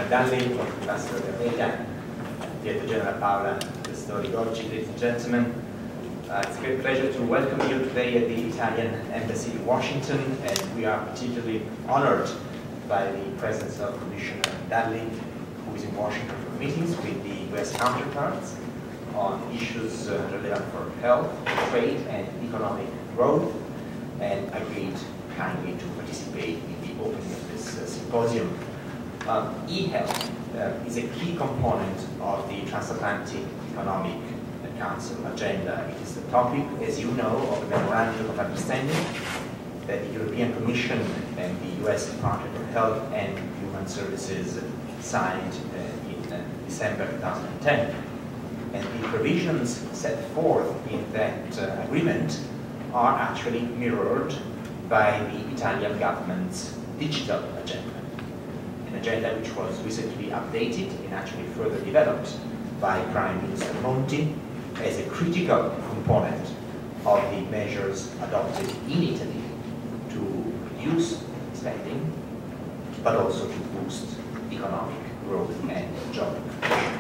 Dalli, Ambassador Almeida, Diretor General Paola Ristori-Gorgi, ladies and gentlemen. It's a great pleasure to welcome you today at the Italian Embassy in Washington, and we are particularly honored by the presence of Commissioner Dalli, who is in Washington for meetings with the US counterparts on issues relevant for health, trade, and economic growth, and agreed kindly to participate in the opening of this symposium. eHealth is a key component of the Transatlantic Economic Council agenda. It is the topic, as you know, of the Memorandum of Understanding that the European Commission and the US Department of Health and Human Services signed in December 2010. And the provisions set forth in that agreement are actually mirrored by the Italian government's digital agenda, an agenda which was recently updated and actually further developed by Prime Minister Monti as a critical component of the measures adopted in Italy to reduce spending, but also to boost economic growth and job creation.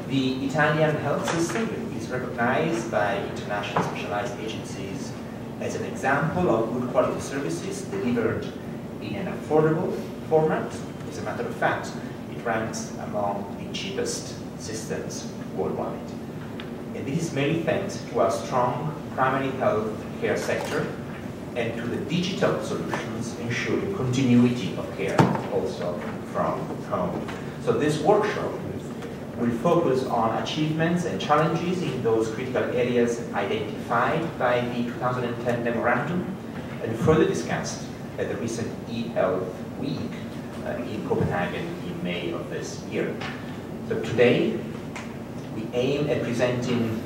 The Italian health system is recognized by international specialized agencies as an example of good quality services delivered in an affordable format. As a matter of fact, it ranks among the cheapest systems worldwide. And this is mainly thanks to our strong primary health care sector and to the digital solutions ensuring continuity of care also from home. So this workshop will focus on achievements and challenges in those critical areas identified by the 2010 memorandum and further discussed at the recent eHealth Week in Copenhagen in May of this year. So today, we aim at presenting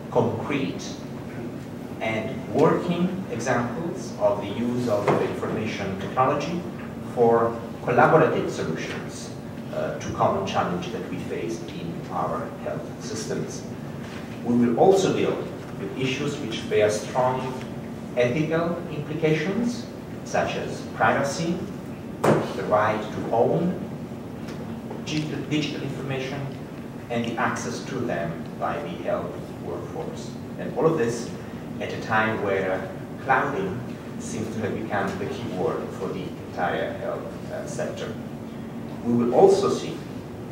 concrete and working examples of the use of information technology for collaborative solutions to common challenges that we face in our health systems. We will also deal with issues which bear strong ethical implications, such as privacy, the right to own digital information, and the access to them by the health workforce. And all of this at a time where clouding seems to have become the key word for the entire health sector. We will also see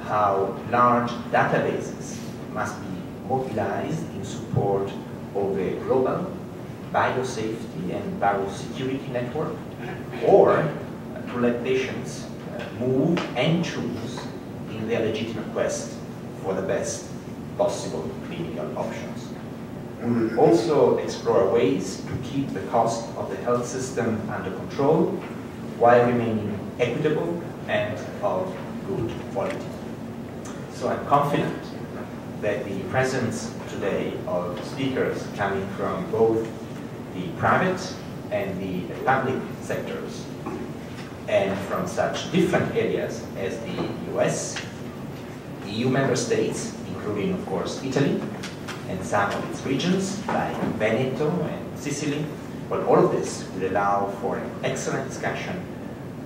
how large databases must be mobilized in support of a global biosafety and biosecurity network, or to let patients move and choose in their legitimate quest for the best possible clinical options. We will also explore ways to keep the cost of the health system under control while remaining equitable and of good quality. So I'm confident that the presence today of speakers coming from both the private and the public sectors and from such different areas as the US, EU member states, including of course Italy and some of its regions like Veneto and Sicily, well, all of this will allow for an excellent discussion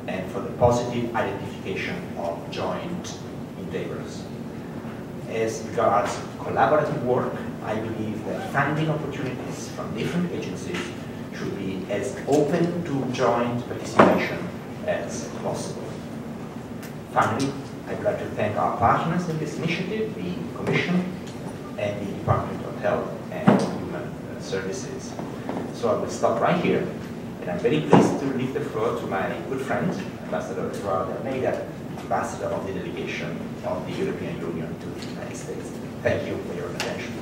and for the positive identification of joint endeavors. As regards collaborative work, I believe that funding opportunities from different agencies should be as open to joint participation as possible. Finally, I would like to thank our partners in this initiative, the Commission and the Department of Health and Human Services. So I will stop right here, and I'm very pleased to leave the floor to my good friend, Ambassador Claudio Almeida, Ambassador of the Delegation of the European Union to the United States. Thank you for your attention.